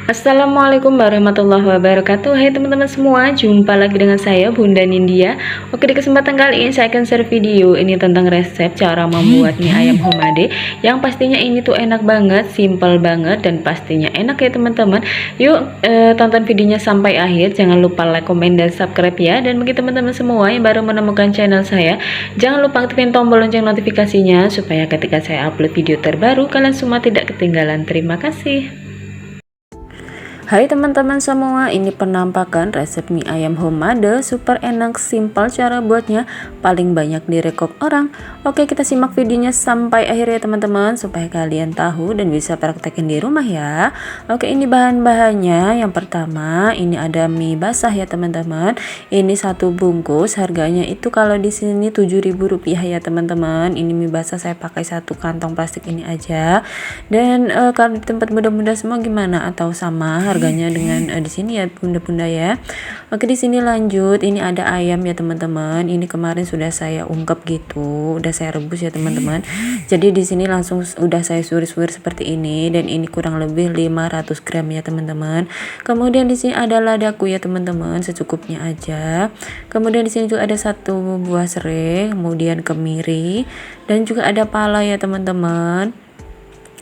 Assalamualaikum warahmatullahi wabarakatuh. Hai teman-teman semua, jumpa lagi dengan saya Bunda Nindya. Oke, di kesempatan kali ini saya akan share video ini tentang resep cara membuat mie ayam homemade yang pastinya ini tuh enak banget, simple banget, dan pastinya enak ya teman-teman. Yuk tonton videonya sampai akhir. Jangan lupa like, komen, dan subscribe ya. Dan bagi teman-teman semua yang baru menemukan channel saya, jangan lupa aktifin tombol lonceng notifikasinya supaya ketika saya upload video terbaru kalian semua tidak ketinggalan. Terima kasih. Hai teman-teman semua, ini penampakan resep mie ayam homemade, super enak, simpel cara buatnya, paling banyak direkom orang. Oke, kita simak videonya sampai akhir ya teman-teman, supaya kalian tahu dan bisa praktekin di rumah ya. Oke, ini bahan-bahannya. Yang pertama, ini ada mie basah ya teman-teman. Ini satu bungkus, harganya itu kalau di sini Rp7.000 ya teman-teman. Ini mie basah saya pakai satu kantong plastik ini aja. Dan kalau di tempat bunda-bunda semua gimana, atau sama harganya dengan di sini ya bunda-bunda ya. Oke, di sini lanjut, ini ada ayam ya teman-teman. Ini kemarin sudah saya ungkep gitu, udah saya rebus ya teman-teman. Jadi di sini langsung udah saya suwir-suwir seperti ini, dan ini kurang lebih 500 gram ya teman-teman. Kemudian di sini ada ladaku ya teman-teman, secukupnya aja. Kemudian di sini juga ada satu buah serai, kemudian kemiri, dan juga ada pala ya teman-teman.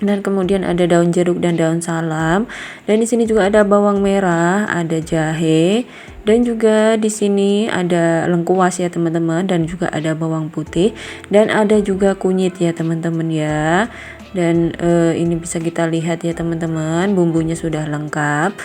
Dan kemudian ada daun jeruk dan daun salam, dan di sini juga ada bawang merah, ada jahe, dan juga di sini ada lengkuas ya teman-teman, dan juga ada bawang putih, dan ada juga kunyit ya teman-teman ya. Dan ini bisa kita lihat ya teman-teman, bumbunya sudah lengkap.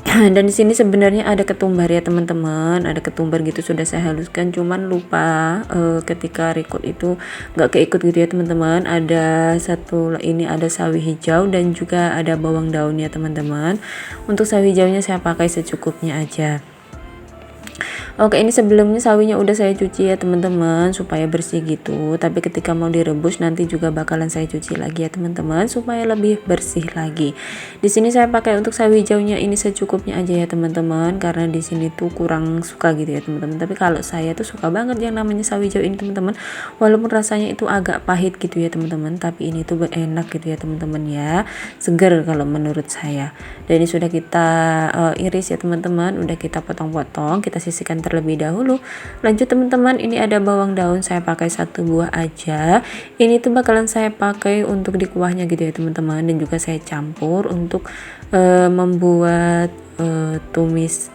Dan di sini sebenarnya ada ketumbar ya teman-teman, ada ketumbar gitu, sudah saya haluskan, cuman lupa ketika record itu nggak keikut gitu ya teman-teman. Ada satu ini, ada sawi hijau, dan juga ada bawang daun ya teman-teman. Untuk sawi hijaunya saya pakai secukupnya aja. Oke, ini sebelumnya sawinya udah saya cuci ya teman-teman, supaya bersih gitu. Tapi ketika mau direbus nanti juga bakalan saya cuci lagi ya teman-teman, supaya lebih bersih lagi. Di sini saya pakai untuk sawi hijaunya ini secukupnya aja ya teman-teman, karena di sini tuh kurang suka gitu ya teman-teman. Tapi kalau saya tuh suka banget yang namanya sawi hijau ini teman-teman. Walaupun rasanya itu agak pahit gitu ya teman-teman, tapi ini tuh enak gitu ya teman-teman ya. Seger kalau menurut saya. Dan ini sudah kita iris ya teman-teman, udah kita potong-potong, kita sisihkan terlebih dahulu. Lanjut teman-teman, ini ada bawang daun, saya pakai satu buah aja. Ini tuh bakalan saya pakai untuk di kuahnya gitu ya teman-teman, dan juga saya campur untuk membuat tumis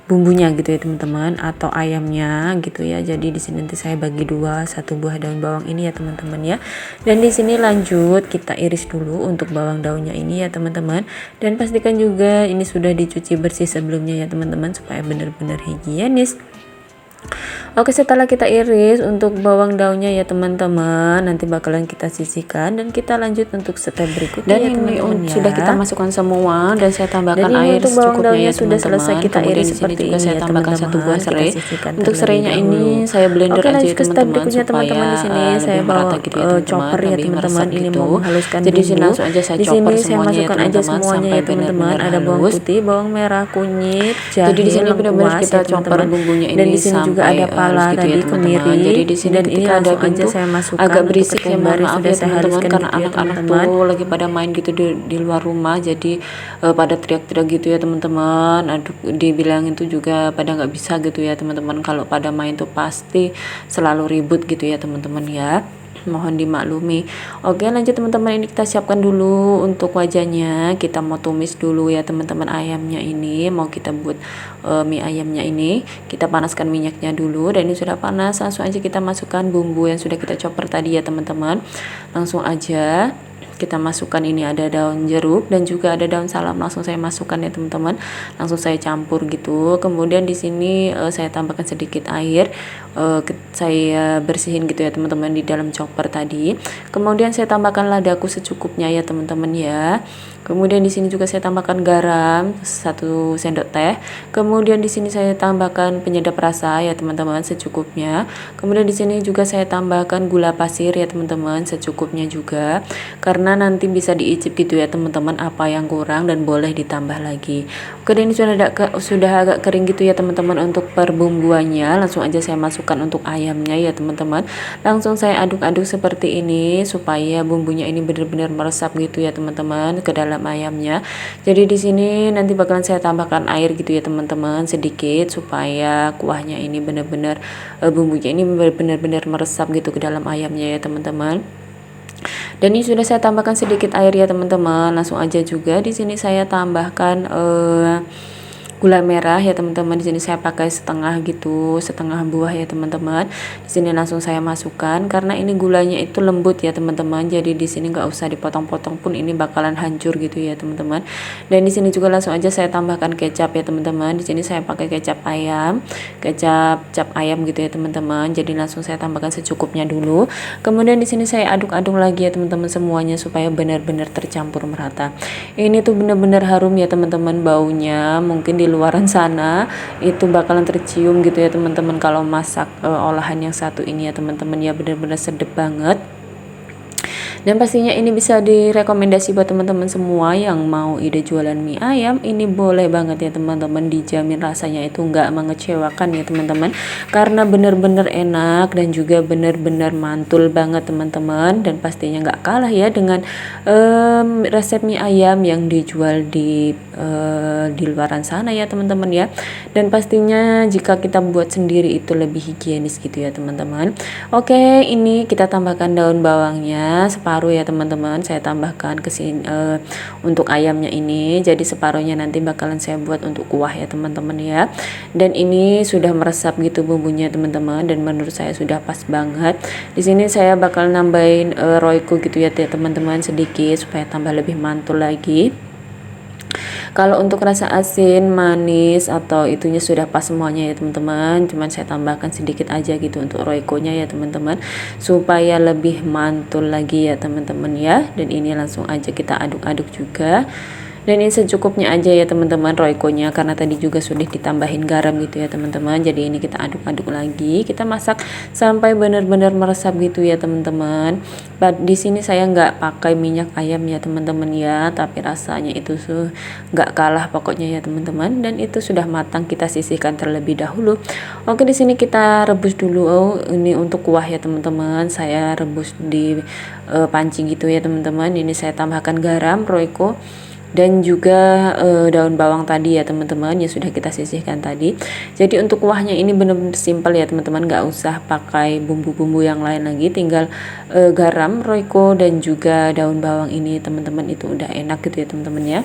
bumbunya gitu ya teman-teman, atau ayamnya gitu ya. Jadi di sini nanti saya bagi dua, satu buah daun bawang ini ya teman-teman ya. Dan di sini lanjut kita iris dulu untuk bawang daunnya ini ya teman-teman, dan pastikan juga ini sudah dicuci bersih sebelumnya ya teman-teman, supaya benar-benar higienis. Oke, setelah kita iris untuk bawang daunnya ya teman-teman, nanti bakalan kita sisihkan dan kita lanjut untuk step berikutnya. Dan ya teman-teman ya. Sudah kita masukkan semua dan saya tambahkan air secukupnya ya sudah selesai kita iris seperti ini saya tambahkan satu buah serai. Untuk serainya ini saya blender aja ya teman-teman, supaya di sini saya bawa chopper ya teman-teman, ini mau menghaluskan bumbu. Jadi di sini langsung aja saya chopper semuanya ya teman-teman, sampai benar-benar ada bawang putih, bawang merah, kunyit, jahe. Jadi di sini benar-benar kita chopper bumbunya ini. Dan di sini juga ada pala gitu tadi ya, kemiri. Jadi di sini dan ini ada pintu saya masukkan agak berisik ya, mohon maaf ya teman-teman, karena anak-anak tuh lagi pada main gitu di luar rumah, jadi pada teriak-teriak gitu ya teman-teman. Aduh, dibilangin tuh juga pada nggak bisa gitu ya teman-teman, kalau pada main tuh pasti selalu ribut gitu ya teman-teman ya, mohon dimaklumi. Oke, lanjut teman-teman, ini kita siapkan dulu untuk wajahnya. Kita mau tumis dulu ya teman-teman ayamnya ini, mau kita buat mie ayamnya ini. Kita panaskan minyaknya dulu, dan ini sudah panas, langsung aja kita masukkan bumbu yang sudah kita chopper tadi ya teman-teman. Langsung aja kita masukkan, ini ada daun jeruk dan juga ada daun salam, langsung saya masukkan ya teman-teman, langsung saya campur gitu. Kemudian di sini saya tambahkan sedikit air, saya bersihin gitu ya teman-teman di dalam chopper tadi. Kemudian saya tambahkan ladaku secukupnya ya teman-teman ya. Kemudian di sini juga saya tambahkan garam 1 sendok teh. Kemudian di sini saya tambahkan penyedap rasa ya teman-teman secukupnya. Kemudian di sini juga saya tambahkan gula pasir ya teman-teman secukupnya juga. Karena nanti bisa diicip gitu ya teman-teman apa yang kurang dan boleh ditambah lagi. Oke, ini sudah agak kering gitu ya teman-teman untuk perbumbuannya. Langsung aja saya masukkan untuk ayam ayamnya ya teman-teman. Langsung saya aduk-aduk seperti ini supaya bumbunya ini benar-benar meresap gitu ya teman-teman ke dalam ayamnya. Jadi di sini nanti bakalan saya tambahkan air gitu ya teman-teman, sedikit supaya kuahnya ini benar-benar bumbunya ini benar-benar meresap gitu ke dalam ayamnya ya teman-teman. Dan ini sudah saya tambahkan sedikit air ya teman-teman. Langsung aja juga di sini saya tambahkan gula merah ya teman-teman. Di sini saya pakai setengah gitu, setengah buah ya teman-teman. Di sini langsung saya masukkan karena ini gulanya itu lembut ya teman-teman. Jadi di sini nggak usah dipotong-potong pun ini bakalan hancur gitu ya teman-teman. Dan di sini juga langsung aja saya tambahkan kecap ya teman-teman. Di sini saya pakai kecap ayam, kecap ayam gitu ya teman-teman. Jadi langsung saya tambahkan secukupnya dulu. Kemudian di sini saya aduk-aduk lagi ya teman-teman semuanya supaya benar-benar tercampur merata. Ini tuh benar-benar harum ya teman-teman baunya. Mungkin di luaran sana itu bakalan tercium gitu ya teman-teman kalau masak olahan yang satu ini ya teman-teman ya, benar-benar sedap banget. Dan pastinya ini bisa direkomendasi buat teman-teman semua yang mau ide jualan mie ayam. Ini boleh banget ya teman-teman, dijamin rasanya itu nggak mengecewakan ya teman-teman, karena bener-bener enak dan juga bener-bener mantul banget teman-teman. Dan pastinya nggak kalah ya dengan resep mie ayam yang dijual di luaran sana ya teman-teman ya. Dan pastinya jika kita buat sendiri itu lebih higienis gitu ya teman-teman. Oke, ini kita tambahkan daun bawangnya separuh ya teman-teman. Saya tambahkan ke sini untuk ayamnya ini. Jadi separuhnya nanti bakalan saya buat untuk kuah ya teman-teman ya. Dan ini sudah meresap gitu bumbunya teman-teman, dan menurut saya sudah pas banget. Di sini saya bakal nambahin royco gitu ya teman-teman sedikit supaya tambah lebih mantul lagi. Kalau untuk rasa asin, manis atau itunya sudah pas semuanya ya teman-teman. Cuman saya tambahkan sedikit aja gitu untuk royco-nya ya teman-teman, supaya lebih mantul lagi ya teman-teman ya. Dan ini langsung aja kita aduk-aduk juga. Dan ini secukupnya aja ya teman-teman royco-nya, karena tadi juga sudah ditambahin garam gitu ya teman-teman. Jadi ini kita aduk-aduk lagi, kita masak sampai benar-benar meresap gitu ya teman-teman. Di sini saya nggak pakai minyak ayam ya teman-teman ya, tapi rasanya itu nggak kalah pokoknya ya teman-teman. Dan itu sudah matang, kita sisihkan terlebih dahulu. Oke, di sini kita rebus dulu. Oh, ini untuk kuah ya teman-teman, saya rebus di panci gitu ya teman-teman. Ini saya tambahkan garam, royco, dan juga daun bawang tadi ya teman-teman yang sudah kita sisihkan tadi. Jadi untuk kuahnya ini benar-benar simpel ya teman-teman, nggak usah pakai bumbu-bumbu yang lain lagi, tinggal garam, royco, dan juga daun bawang ini teman-teman, itu udah enak gitu ya teman-teman ya.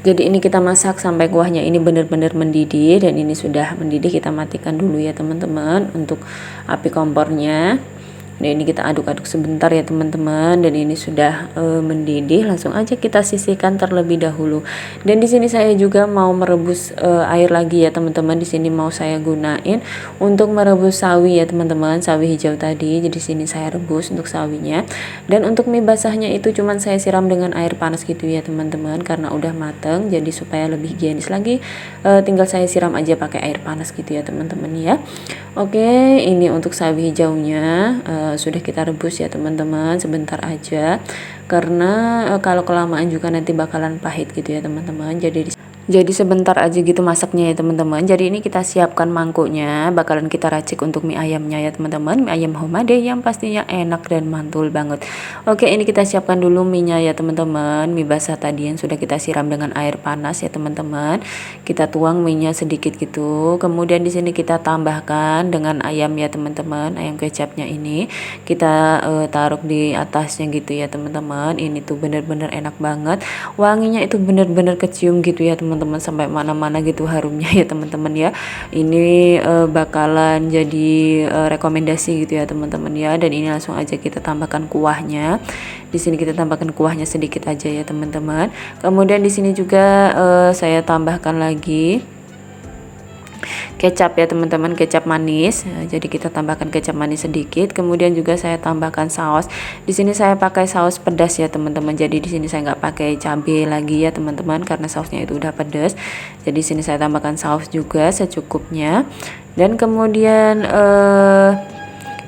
Jadi ini kita masak sampai kuahnya ini benar-benar mendidih, dan ini sudah mendidih kita matikan dulu ya teman-teman untuk api kompornya. Nah, ini kita aduk-aduk sebentar ya teman-teman, dan ini sudah mendidih. Langsung aja kita sisihkan terlebih dahulu. Dan di sini saya juga mau merebus air lagi ya teman-teman. Di sini mau saya gunain untuk merebus sawi ya teman-teman, sawi hijau tadi. Jadi sini saya rebus untuk sawinya. Dan untuk mie basahnya itu cuman saya siram dengan air panas gitu ya teman-teman, karena udah mateng. Jadi supaya lebih higienis lagi, tinggal saya siram aja pakai air panas gitu ya teman-teman ya. Oke, ini untuk sawi hijaunya sudah kita rebus ya teman-teman sebentar aja, karena kalau kelamaan juga nanti bakalan pahit gitu ya teman-teman. Jadi sebentar aja gitu masaknya ya teman-teman. Jadi ini kita siapkan mangkuknya, bakalan kita racik untuk mie ayamnya ya teman-teman. Mie ayam homade yang pastinya enak dan mantul banget. Oke, ini kita siapkan dulu mie-nya ya teman-teman. Mie basah tadi yang sudah kita siram dengan air panas ya teman-teman. Kita tuang mie-nya sedikit gitu. Kemudian di sini kita tambahkan dengan ayam ya teman-teman. Ayam kecapnya ini kita taruh di atasnya gitu ya teman-teman. Ini tuh bener-bener enak banget. Wanginya itu bener-bener kecium gitu ya teman-teman, sampai mana-mana gitu harumnya ya teman-teman ya. Ini bakalan jadi rekomendasi gitu ya teman-teman ya. Dan ini langsung aja kita tambahkan kuahnya. Di sini kita tambahkan kuahnya sedikit aja ya teman-teman. Kemudian di sini juga saya tambahkan lagi kecap ya teman-teman, kecap manis. Jadi kita tambahkan kecap manis sedikit. Kemudian juga saya tambahkan saus. Di sini saya pakai saus pedas ya teman-teman. Jadi di sini saya nggak pakai cabai lagi ya teman-teman, karena sausnya itu udah pedas. Jadi di sini saya tambahkan saus juga secukupnya. Dan kemudian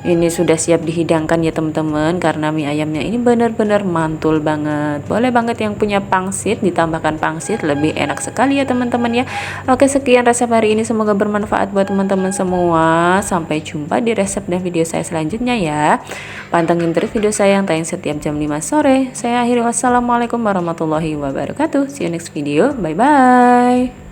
Ini sudah siap dihidangkan ya teman-teman, karena mie ayamnya ini benar-benar mantul banget. Boleh banget yang punya pangsit ditambahkan pangsit, lebih enak sekali ya teman-teman ya. Oke, sekian resep hari ini, semoga bermanfaat buat teman-teman semua. Sampai jumpa di resep dan video saya selanjutnya ya. Pantengin terus video saya yang tayang setiap jam 5 sore. Saya akhiri, wassalamualaikum warahmatullahi wabarakatuh. See you next video, bye bye.